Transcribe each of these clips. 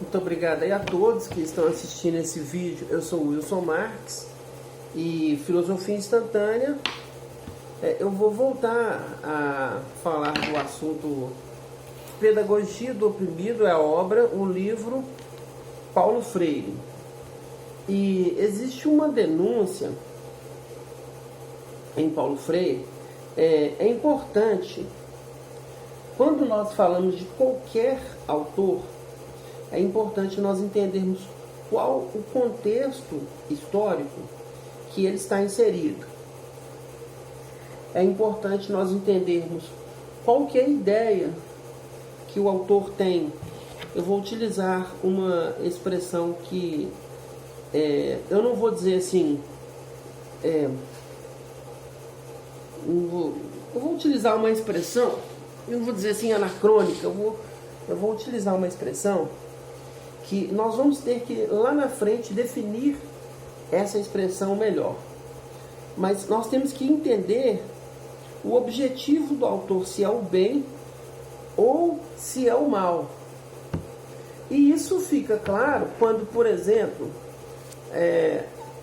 Muito obrigado aí a todos que estão assistindo esse vídeo. Eu sou o Wilson Marques e Filosofia Instantânea. Eu vou voltar a falar do assunto Pedagogia do Oprimido, é a obra, o livro Paulo Freire. E existe uma denúncia em Paulo Freire. É importante, quando nós falamos de qualquer autor, é importante nós entendermos qual o contexto histórico que ele está inserido. É importante nós entendermos qual que é a ideia que o autor tem. Eu vou utilizar uma expressão que eu não vou dizer assim, eu vou utilizar uma expressão, eu não vou dizer assim anacrônica, eu vou utilizar uma expressão que nós vamos ter que lá na frente definir essa expressão melhor. Mas nós temos que entender o objetivo do autor, se é o bem ou se é o mal. E isso fica claro quando, por exemplo,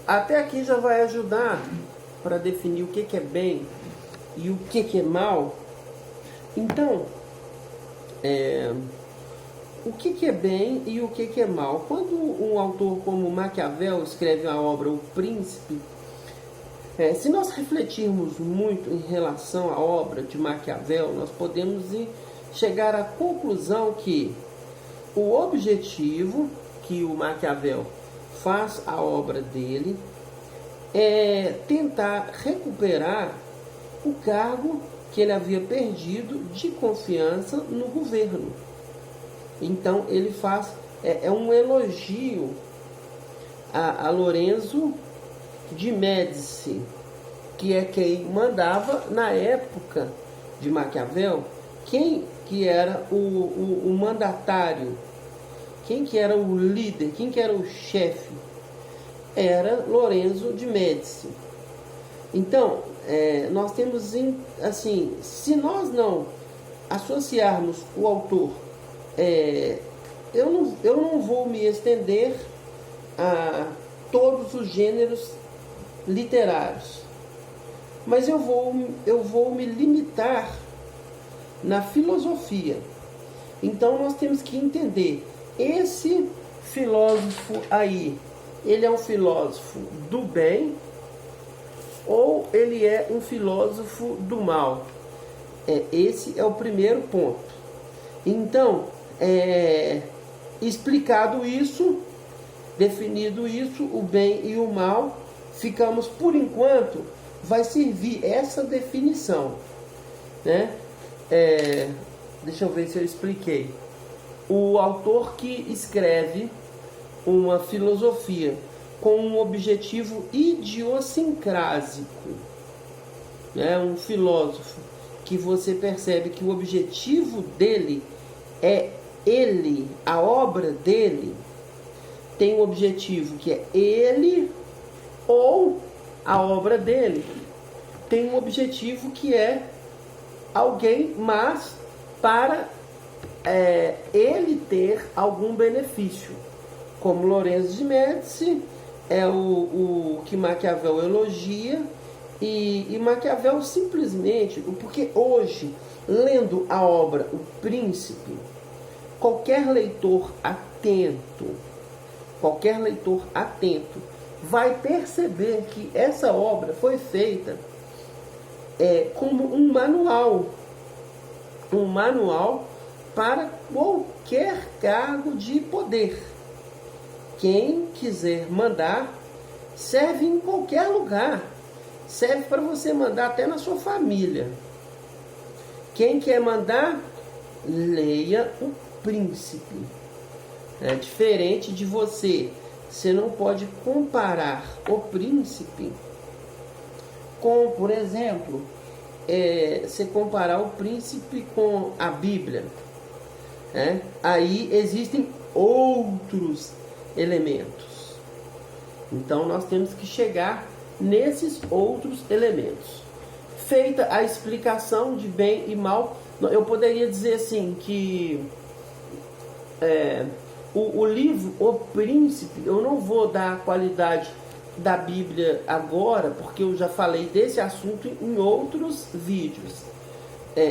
até aqui já vai ajudar para definir o que é bem e o que é mal. Então, o que é bem e o que é mal? Quando um autor como Maquiavel escreve a obra O Príncipe, se nós refletirmos muito em relação à obra de Maquiavel, nós podemos chegar à conclusão que o objetivo que o Maquiavel faz a obra dele é tentar recuperar o cargo que ele havia perdido de confiança no governo. Então ele faz um elogio a Lorenzo de Médici, que é quem mandava na época de Maquiavel. Quem que era o mandatário? Quem que era o líder? Quem que era o chefe? Era Lorenzo de Médici. Então, nós temos, assim, se nós não associarmos o autor, eu não vou me estender a todos os gêneros literários, mas eu vou me limitar na filosofia. Então nós temos que entender, esse filósofo aí, ele é um filósofo do bem ou ele é um filósofo do mal? Esse é o primeiro ponto. Então, explicado isso, definido isso, o bem e o mal, ficamos, por enquanto, vai servir essa definição, né? Deixa eu ver se eu expliquei. O autor que escreve uma filosofia com um objetivo idiosincrásico, né? Um filósofo que você percebe que o objetivo dele é ele, a obra dele tem um objetivo que é ele, ou a obra dele tem um objetivo que é alguém, mas para ele ter algum benefício, como Lorenzo de Médici é o que Maquiavel elogia, e Maquiavel simplesmente, porque hoje, lendo a obra O Príncipe, qualquer leitor atento vai perceber que essa obra foi feita como um manual para qualquer cargo de poder. Quem quiser mandar, serve em qualquer lugar, serve para você mandar até na sua família. Quem quer mandar, leia O Príncipe. É diferente de você não pode comparar O Príncipe com, por exemplo, você comparar O Príncipe com a Bíblia. Aí existem outros elementos. Então nós temos que chegar nesses outros elementos. Feita a explicação de bem e mal, eu poderia dizer assim que O livro O Príncipe, eu não vou dar a qualidade da Bíblia agora, porque eu já falei desse assunto em outros vídeos.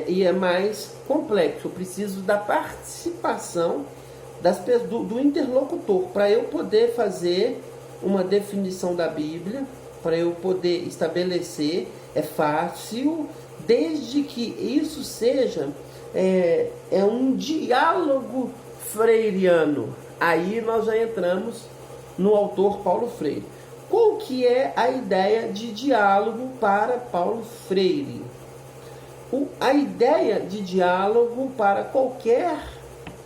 E é mais complexo. Eu preciso da participação do interlocutor para eu poder fazer uma definição da Bíblia, para eu poder estabelecer. É fácil, desde que isso seja um diálogo freiriano. Aí nós já entramos no autor Paulo Freire. Qual que é a ideia de diálogo para Paulo Freire? A ideia de diálogo para qualquer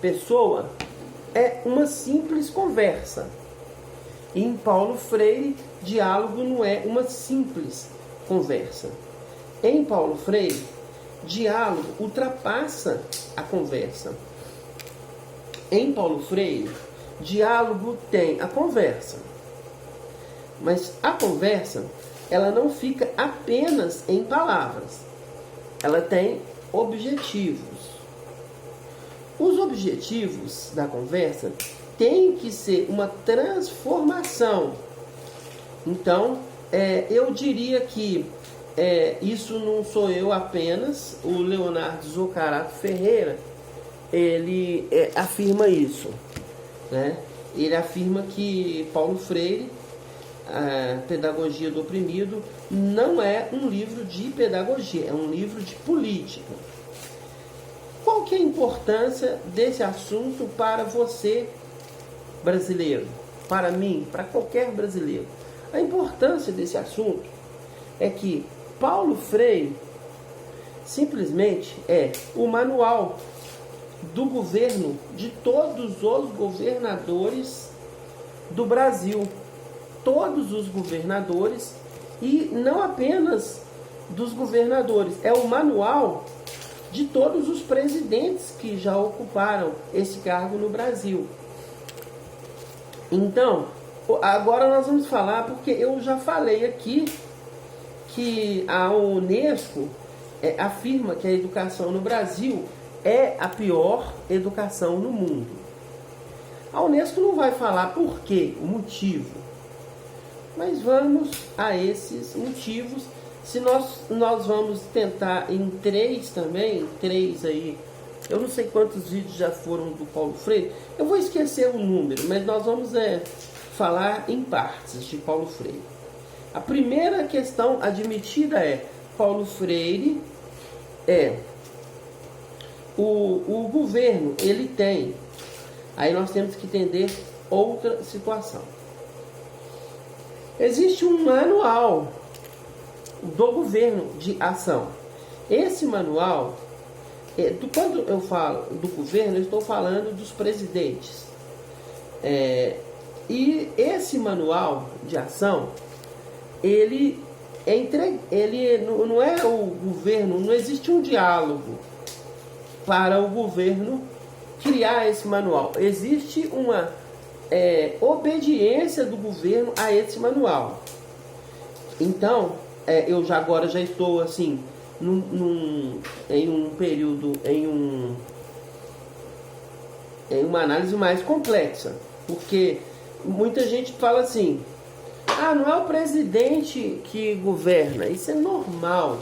pessoa é uma simples conversa. E em Paulo Freire, diálogo não é uma simples conversa. Em Paulo Freire, diálogo ultrapassa a conversa. Em Paulo Freire, diálogo tem a conversa. Mas a conversa, ela não fica apenas em palavras. Ela tem objetivos. Os objetivos da conversa têm que ser uma transformação. Então, eu diria que isso não sou eu apenas, o Leonardo Zoccarato Ferreira, ele afirma isso, né? Ele afirma que Paulo Freire, a Pedagogia do Oprimido, não é um livro de pedagogia, é um livro de política. Qual que é a importância desse assunto para você, brasileiro? Para mim, para qualquer brasileiro? A importância desse assunto é que Paulo Freire simplesmente é o manual do governo de todos os governadores do Brasil. Todos os governadores, e não apenas dos governadores, é o manual de todos os presidentes que já ocuparam esse cargo no Brasil. Então, agora nós vamos falar, porque eu já falei aqui que a Unesco afirma que a educação no Brasil é a pior educação no mundo. A Unesco não vai falar por quê, o motivo. Mas vamos a esses motivos. Se nós vamos tentar em três aí, eu não sei quantos vídeos já foram do Paulo Freire, eu vou esquecer o número, mas nós vamos falar em partes de Paulo Freire. A primeira questão admitida é: Paulo Freire o governo, ele tem, aí nós temos que entender outra situação. Existe um manual do governo de ação. Esse manual, quando eu falo do governo, eu estou falando dos presidentes. E esse manual de ação, ele não é o governo, não existe um diálogo para o governo criar esse manual. Existe uma obediência do governo a esse manual. Então, eu agora já estou assim em um período, em uma análise mais complexa, porque muita gente fala assim: não é o presidente que governa. Isso é normal.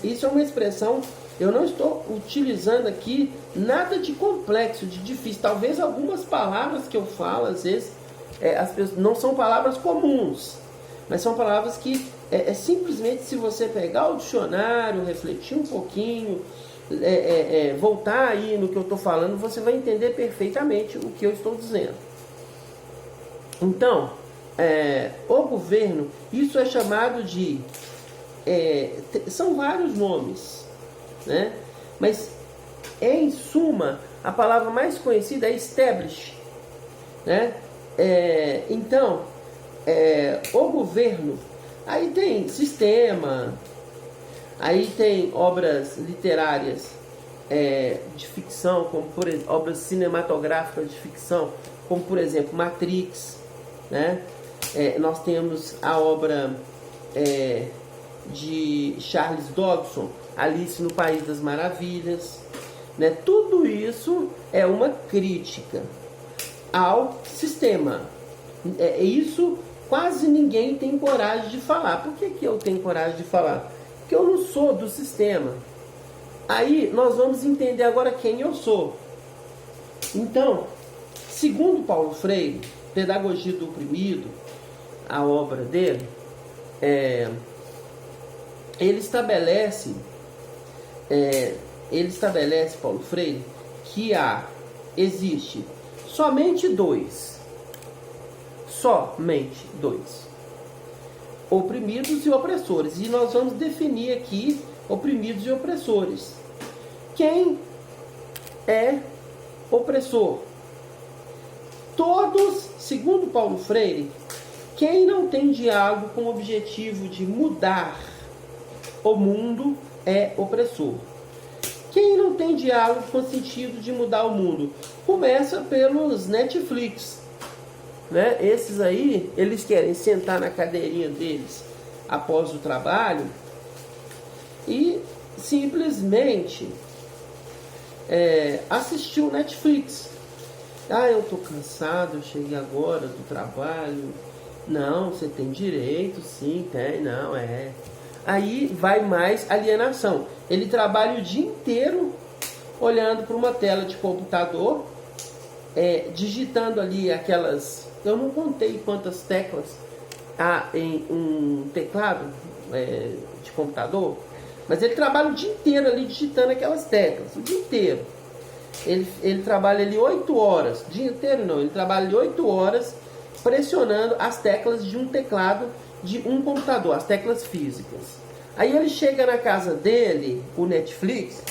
Isso é uma expressão. Eu não estou utilizando aqui nada de complexo, de difícil. Talvez algumas palavras que eu falo, às vezes, as pessoas, não são palavras comuns, mas são palavras que simplesmente, se você pegar o dicionário, refletir um pouquinho, voltar aí no que eu estou falando, você vai entender perfeitamente o que eu estou dizendo. Então, o governo, isso é chamado de... são vários nomes, né? Mas, em suma, a palavra mais conhecida é establish, né? Então, o governo, aí tem sistema, aí tem obras literárias de ficção, como por exemplo, obras cinematográficas de ficção, como por exemplo Matrix, né? Nós temos a obra de Charles Dodgson, Alice no País das Maravilhas. né? Tudo isso é uma crítica ao sistema. Isso quase ninguém tem coragem de falar. Por que eu tenho coragem de falar? Porque eu não sou do sistema. Aí nós vamos entender agora quem eu sou. Então, segundo Paulo Freire, Pedagogia do Oprimido, a obra dele, ele estabelece, Paulo Freire, que existe somente dois, oprimidos e opressores. E nós vamos definir aqui oprimidos e opressores. Quem é opressor? Todos, segundo Paulo Freire, quem não tem diálogo com o objetivo de mudar o mundo é opressor. Quem não tem diálogo com o sentido de mudar o mundo? Começa pelos Netflix, né? Esses aí, eles querem sentar na cadeirinha deles após o trabalho e simplesmente assistir o Netflix. Eu tô cansado, eu cheguei agora do trabalho. Não, você tem direito, sim, tem, não, Aí vai mais alienação. Ele trabalha o dia inteiro olhando para uma tela de computador, digitando ali aquelas... Eu não contei quantas teclas há em um teclado de computador, mas ele trabalha o dia inteiro ali digitando aquelas teclas, o dia inteiro. Ele trabalha ali 8 horas, dia inteiro não, ele trabalha ali 8 horas pressionando as teclas de um teclado de um computador, as teclas físicas. Aí ele chega na casa dele, o Netflix,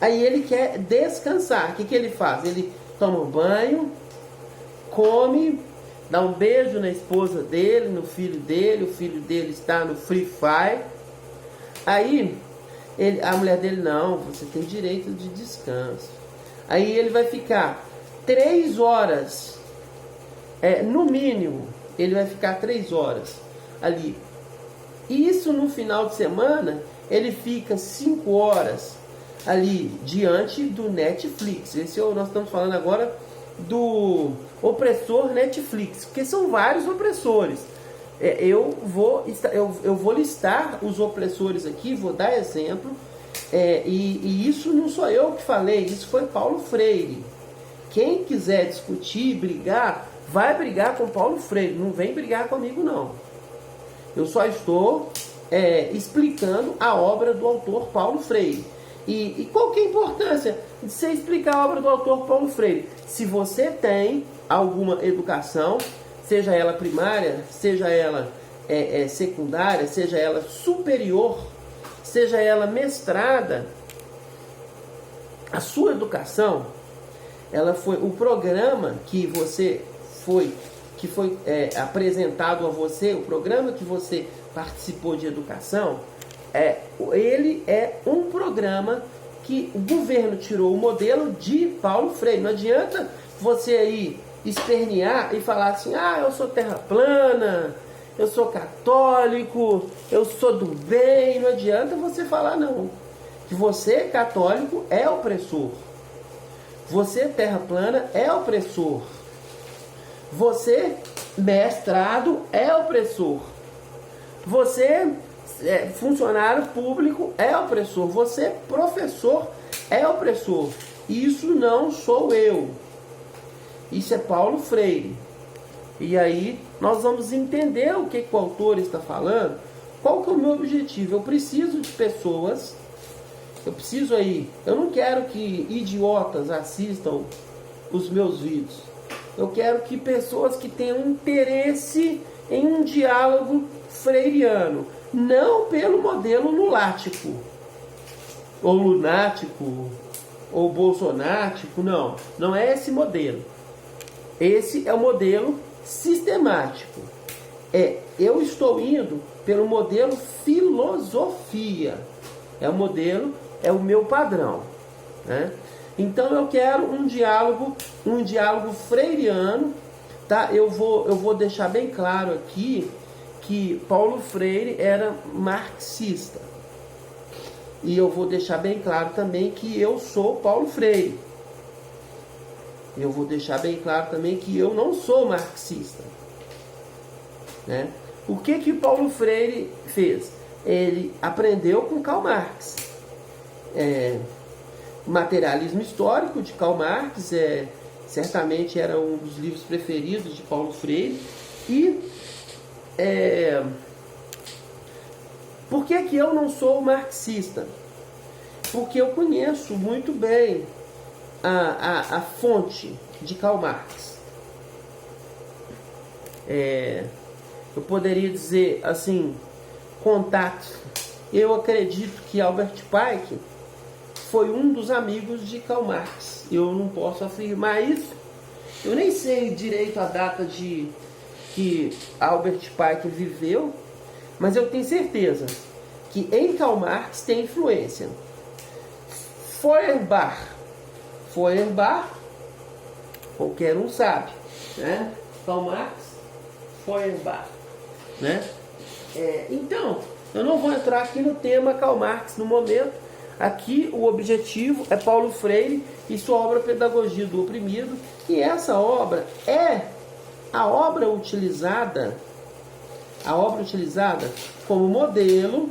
aí ele quer descansar. O que ele faz? Ele toma um banho, come, dá um beijo na esposa dele, no filho dele, o filho dele está no Free Fire. Aí a mulher dele, não, você tem direito de descanso. Aí ele vai ficar 3 horas, no mínimo, ele vai ficar 3 horas ali. Isso no final de semana, ele fica 5 horas ali diante do Netflix. Nós estamos falando agora do opressor Netflix, porque são vários opressores. Eu vou listar os opressores aqui, vou dar exemplo. E isso não sou eu que falei, isso foi Paulo Freire. Quem quiser discutir, brigar, vai brigar com Paulo Freire, não vem brigar comigo não. Eu só estou explicando a obra do autor Paulo Freire. E qual que é a importância de você explicar a obra do autor Paulo Freire? Se você tem alguma educação, seja ela primária, seja ela secundária, seja ela superior, seja ela mestrada, a sua educação, ela foi o programa que foi apresentado a você, o programa que você participou de educação, ele é um programa que o governo tirou o modelo de Paulo Freire. Não adianta você aí espernear e falar assim, eu sou terra plana, eu sou católico, eu sou do bem. Não adianta você falar não, que você católico é opressor, você terra plana é opressor, você mestrado é opressor, você funcionário público é opressor, você professor é opressor. Isso não sou eu, isso é Paulo Freire. E aí nós vamos entender o que o autor está falando. Qual que é o meu objetivo? Eu preciso de pessoas, eu não quero que idiotas assistam os meus vídeos. Eu quero que pessoas que tenham interesse em um diálogo freiriano, não pelo modelo lulático, ou lunático, ou bolsonático, não é esse modelo. Esse é o modelo sistemático. Eu estou indo pelo modelo filosofia. É o meu padrão, né? Então eu quero um diálogo freiriano, tá? Eu vou deixar bem claro aqui que Paulo Freire era marxista. E eu vou deixar bem claro também que eu sou Paulo Freire. Eu vou deixar bem claro também que eu não sou marxista, né? O que Paulo Freire fez? Ele aprendeu com Karl Marx. Materialismo Histórico de Karl Marx certamente era um dos livros preferidos de Paulo Freire. E por que eu não sou marxista? Porque eu conheço muito bem a fonte de Karl Marx. Eu poderia dizer assim, contato. Eu acredito que Albert Pike foi um dos amigos de Karl Marx. Eu não posso afirmar isso. Eu nem sei direito a data que Albert Pike viveu, mas eu tenho certeza que em Karl Marx tem influência. Feuerbach, qualquer um sabe, né? Karl Marx, Feuerbach, né? Então, eu não vou entrar aqui no tema Karl Marx no momento. Aqui o objetivo é Paulo Freire e sua obra Pedagogia do Oprimido, e essa obra é a obra utilizada como modelo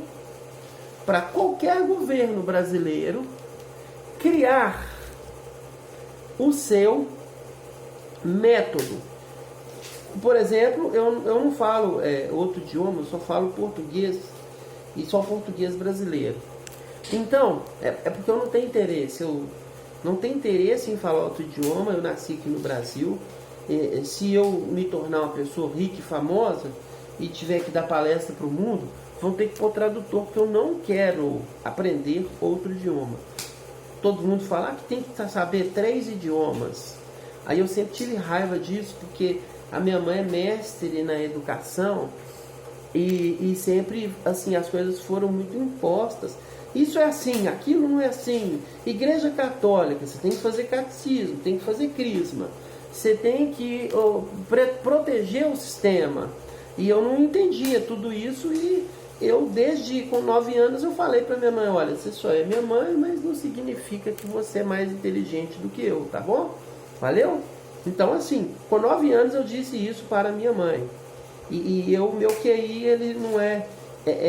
para qualquer governo brasileiro criar o seu método. Por exemplo, eu não falo outro idioma, eu só falo português, e só português brasileiro. Então, é porque eu não tenho interesse. Eu não tenho interesse em falar outro idioma. Eu nasci aqui no Brasil. Se eu me tornar uma pessoa rica e famosa e tiver que dar palestra para o mundo, vão ter que pôr tradutor, porque eu não quero aprender outro idioma. Todo mundo fala que tem que saber 3 idiomas. Aí eu sempre tive raiva disso, porque a minha mãe é mestre na educação e sempre assim as coisas foram muito impostas. Isso é assim, aquilo não é assim. Igreja católica, você tem que fazer catecismo, tem que fazer crisma, você tem que proteger o sistema. E eu não entendia tudo isso, e eu desde com 9 anos eu falei para minha mãe: olha, você só é minha mãe, mas não significa que você é mais inteligente do que eu, tá bom? Valeu? Então assim, com 9 anos eu disse isso para minha mãe. E meu QI, ele não é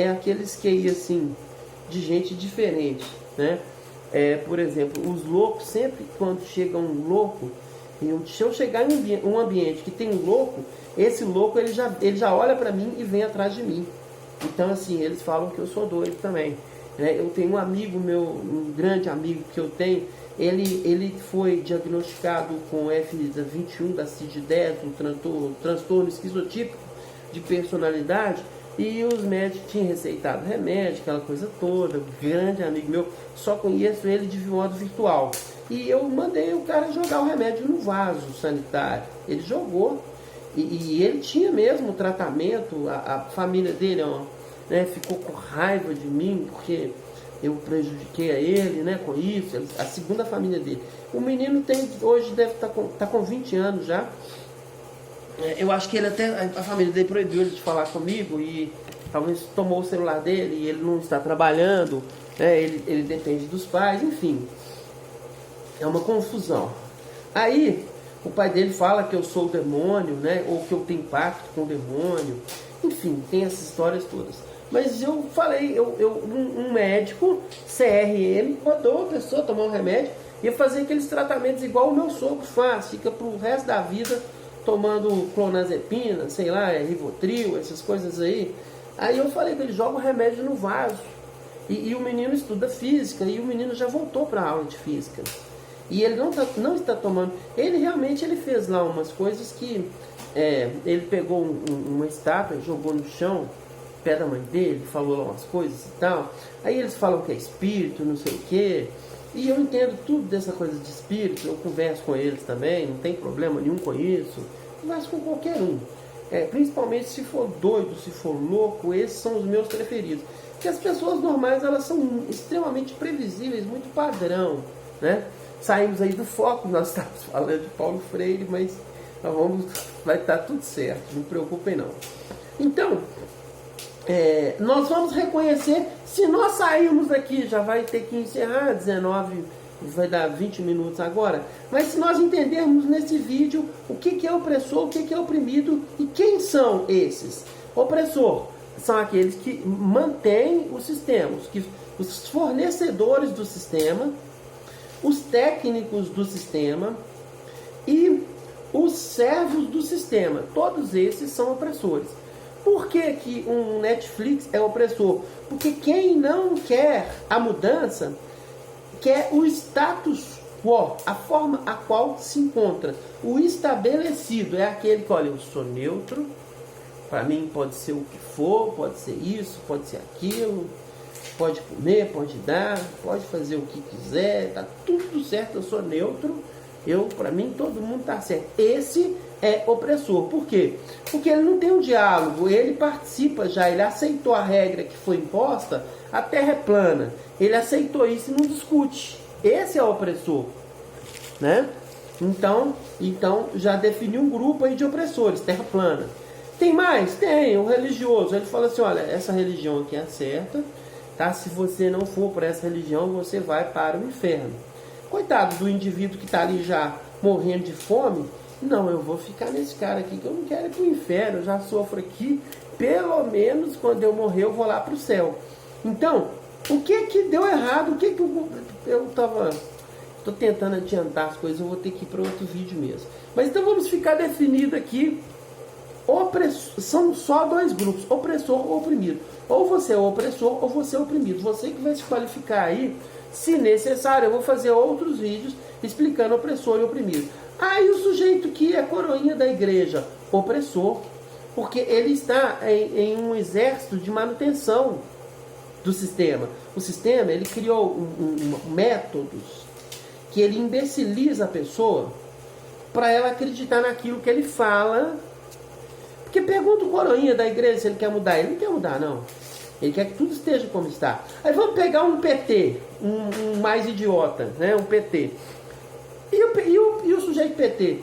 aqueles QI assim, de gente diferente, né? Por exemplo, os loucos, sempre quando chega um louco, se eu chegar em um ambiente que tem um louco, esse louco ele já olha para mim e vem atrás de mim. Então assim, eles falam que eu sou doido também, né? Eu tenho um amigo meu, um grande amigo que eu tenho, ele foi diagnosticado com F21 da CID-10, um transtorno esquizotípico de personalidade. E os médicos tinham receitado remédio, aquela coisa toda. Grande amigo meu, só conheço ele de modo virtual. E eu mandei o cara jogar o remédio no vaso sanitário. Ele jogou. E ele tinha mesmo tratamento. A família dele ficou com raiva de mim, porque eu prejudiquei a ele, né, com isso. A segunda família dele. O menino hoje deve estar com 20 anos já. Eu acho que a família dele proibiu ele de falar comigo, e talvez tomou o celular dele e ele não está trabalhando, né? Ele depende dos pais, enfim. É uma confusão. Aí o pai dele fala que eu sou o demônio, né? Ou que eu tenho pacto com o demônio. Enfim, tem essas histórias todas. Mas eu falei, um médico, CRM, mandou a pessoa tomar um remédio, ia fazer aqueles tratamentos igual o meu sogro faz, fica pro resto da vida tomando clonazepina, sei lá, Rivotril, essas coisas aí. Aí eu falei que ele joga o remédio no vaso. E o menino estuda física, e o menino já voltou para a aula de física. E ele não está tomando. Ele realmente fez lá umas coisas que... ele pegou uma estátua, jogou no chão, pé da mãe dele, falou lá umas coisas e tal. Aí eles falam que é espírito, não sei o quê. E eu entendo tudo dessa coisa de espírito, eu converso com eles também, não tem problema nenhum com isso. Converso com qualquer um. Principalmente se for doido, se for louco, esses são os meus preferidos. Porque as pessoas normais, elas são extremamente previsíveis, muito padrão, né? Saímos aí do foco, nós estamos falando de Paulo Freire, mas vai estar tudo certo, não se preocupem não. Então, nós vamos reconhecer, se nós sairmos daqui, já vai ter que encerrar 19, vai dar 20 minutos agora, mas se nós entendermos nesse vídeo o que é opressor, o que é oprimido e quem são esses. Opressor são aqueles que mantêm o sistema, os fornecedores do sistema, os técnicos do sistema e os servos do sistema. Todos esses são opressores. Por que que um Netflix é opressor? Porque quem não quer a mudança quer o status quo, a forma a qual se encontra. O estabelecido é aquele que, olha, eu sou neutro, para mim pode ser o que for, pode ser isso, pode ser aquilo, pode comer, pode dar, pode fazer o que quiser, tá tudo certo, eu sou neutro, para mim todo mundo tá certo. Esse é opressor. Por quê? Porque ele não tem um diálogo, ele participa já, ele aceitou a regra que foi imposta, a terra é plana, ele aceitou isso e não discute. Esse é o opressor, né? Então já definiu um grupo aí de opressores, terra plana. Tem mais? Tem, o religioso, ele fala assim, olha, essa religião aqui é certa, tá? Se você não for para essa religião, você vai para o inferno. Coitado do indivíduo que está ali já morrendo de fome. Não, eu vou ficar nesse cara aqui que eu não quero ir para o inferno, eu já sofro aqui, pelo menos quando eu morrer eu vou lá para o céu. Então, o que deu errado? O que eu estou tentando adiantar as coisas, eu vou ter que ir para outro vídeo mesmo. Mas então vamos ficar definido aqui, são só dois grupos, opressor ou oprimido. Ou você é o opressor ou você é o oprimido. Você que vai se qualificar aí, se necessário, eu vou fazer outros vídeos explicando opressor e oprimido. E o sujeito que é coroinha da igreja, opressor, porque ele está em um exército de manutenção do sistema. O sistema, ele criou métodos que ele imbeciliza a pessoa para ela acreditar naquilo que ele fala. Porque pergunta o coroinha da igreja se ele quer mudar. Ele não quer mudar, não. Ele quer que tudo esteja como está. Aí vamos pegar um PT, um mais idiota, né? Um PT. E o sujeito PT?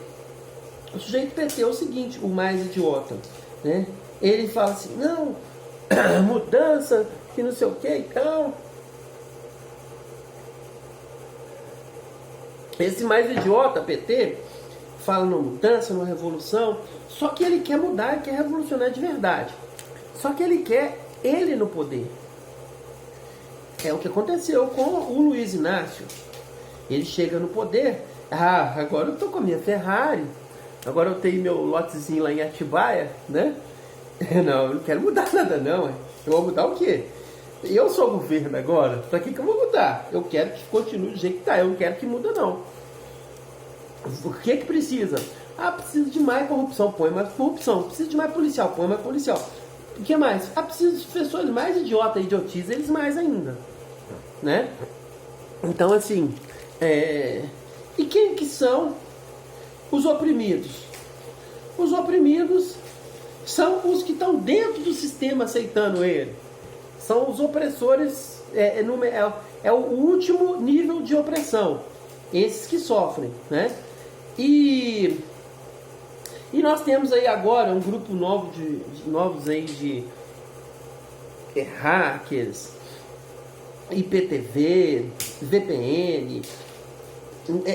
O sujeito PT é o seguinte, o mais idiota, né? Ele fala assim, não, mudança, que não sei o que e tal. Esse mais idiota, PT, fala numa mudança, numa revolução, só que ele quer mudar, ele quer revolucionar de verdade. Só que ele quer ele no poder. É o que aconteceu com o Luiz Inácio. Ele chega no poder, agora eu tô com a minha Ferrari, agora eu tenho meu lotezinho lá em Atibaia, né? Não, eu não quero mudar nada não. Eu vou mudar o quê? Eu sou o governo agora, pra que eu vou mudar? Eu quero que continue do jeito que tá, eu não quero que muda não. O que precisa? Precisa de mais corrupção, põe mais corrupção. Precisa de mais policial, põe mais policial. O que mais? Precisa de pessoas mais idiotas, idiotiza eles mais ainda, né? Então assim, e quem que são os oprimidos? Os oprimidos são os que estão dentro do sistema aceitando ele. São os opressores, é o último nível de opressão. Esses que sofrem, né? E nós temos aí agora um grupo novo novos aí de hackers, IPTV, VPN.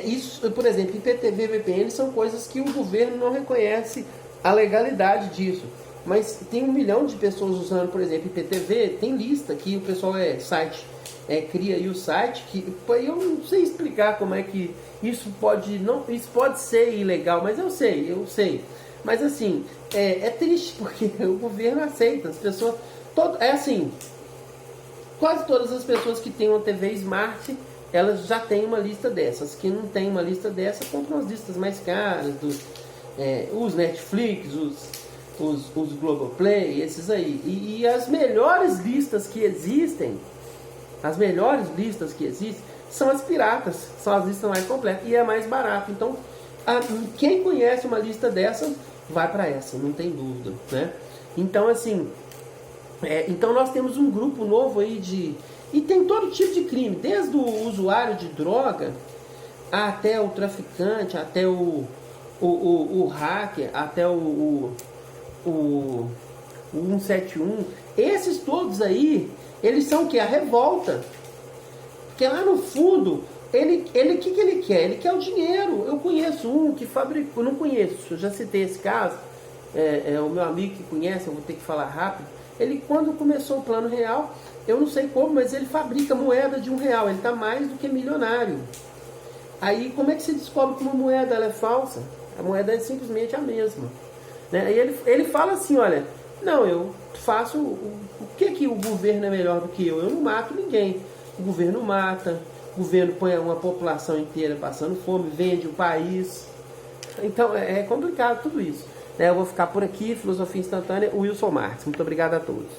Isso, por exemplo, IPTV e VPN são coisas que o governo não reconhece a legalidade disso. Mas tem 1 milhão de pessoas usando, por exemplo, IPTV, tem lista que o pessoal cria aí o site, que eu não sei explicar como é que isso pode ser ilegal, mas eu sei. Mas assim, é triste porque o governo aceita, as pessoas, quase todas as pessoas que têm uma TV Smart, elas já têm uma lista dessas. Quem não tem uma lista dessa, compra umas listas mais caras, os Netflix, os Globoplay, esses aí. E as melhores listas que existem, são as piratas, são as listas mais completas e é mais barato. Então, quem conhece uma lista dessas, vai para essa, não tem dúvida, né? Então, assim, então nós temos um grupo novo aí e tem todo tipo de crime, desde o usuário de droga, até o traficante, até o hacker, até o o 171, esses todos aí, eles são o quê? A revolta. Porque lá no fundo, ele que ele quer? Ele quer o dinheiro. Eu conheço um que fabricou, não conheço, eu já citei esse caso, é o meu amigo que conhece, eu vou ter que falar rápido. Ele, quando começou o Plano Real, eu não sei como, mas ele fabrica moeda de R$1, ele está mais do que milionário. Aí, como é que se descobre que uma moeda ela é falsa? A moeda é simplesmente a mesma. Né? E ele fala assim, olha, não, eu faço, o que o governo é melhor do que eu? Eu não mato ninguém. O governo mata, o governo põe uma população inteira passando fome, vende o país. Então, é complicado tudo isso. Eu vou ficar por aqui, Filosofia Instantânea, Wilson Marques. Muito obrigado a todos.